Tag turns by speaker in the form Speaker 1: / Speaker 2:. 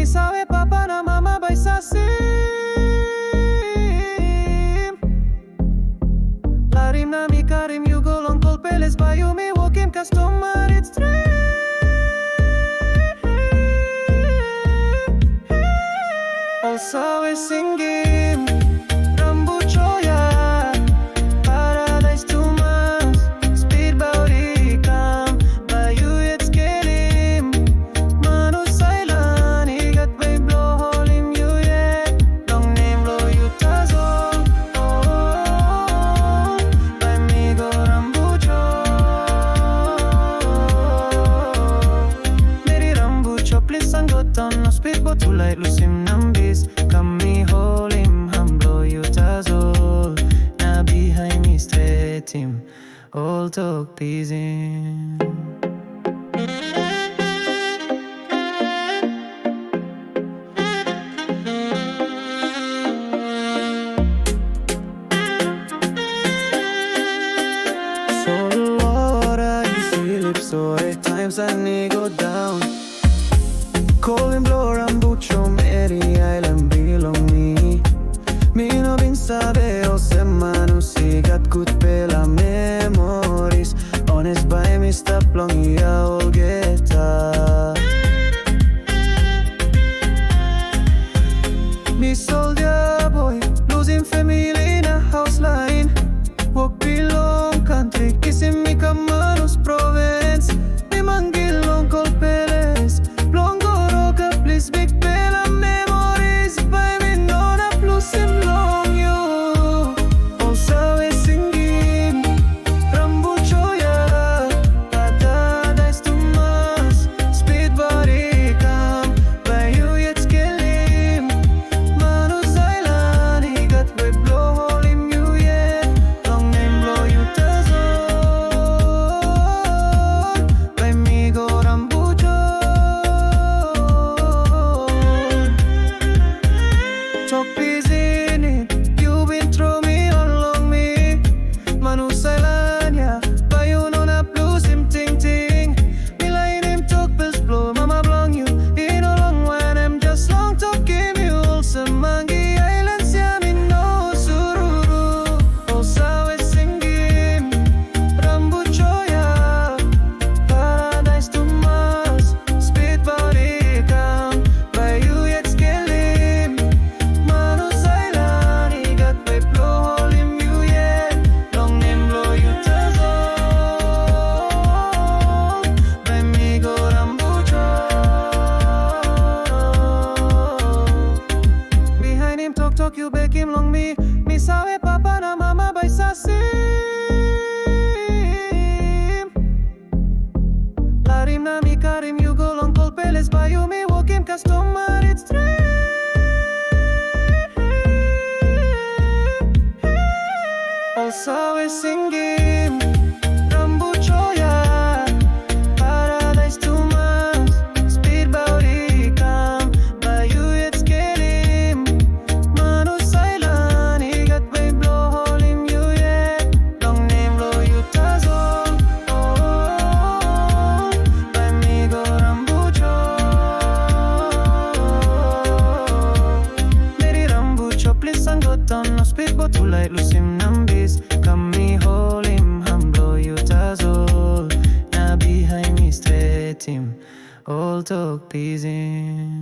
Speaker 1: sabe papa na mama bay sa sim. Larim na mi karim you go long col peles by you me walking customer it's street. All sabe singing Rambucho ya paradise too much speed body come by you it's getting manu silent he got way blow hole in you yeah long name blow you tazo by me go Rambucho Meri Rambucho please and go down no speed but too light lose him nambis come me hold him and blow you tazo na behind me straight him all talk teasing. Solo ora y Philip sobre times I need go down. Call him blow Rambucho Mary Island belong me. Me no bin sabe o semana sigat kut pela memories. Honest by me stop long ya all get me soldier boy losing family in a house line. Walk belong country kissing me Camaros Province. Me mangil long col peles blongo roca please big pela memories by me non a plus him long you all sabe singing Rambucho ya paradise too much speed body come by you it's killing manu silent he got way blow hole in you yeah long name blow you tazo by me go Rambucho talk peace in it you been through me along me manu silent yeah but you know na plus him ting ting me line him talk pills blow mama blong you in a long when I'm just long talking you also mangi islands yeah me no sururu all sabe singing Rambucho ya paradise too much speed body come by you it's killing manu silent he got way blow hole in you yeah long name blow you tazo by me go Rambucho behind him talk you back him long me sabe papa na mama bay sa sim. Larim na mi karim you go long col peles by you me walk him customer it's street. All sabe singing Rambucho ya paradise too much speed body come by you it's getting manu silent he got way blow hole in you yeah long name blow you tazo by me go Rambucho Meri Rambucho please and go down no speed but too light lose him nambis come me hold him and blow you tazo na behind me straight him all talk teasing.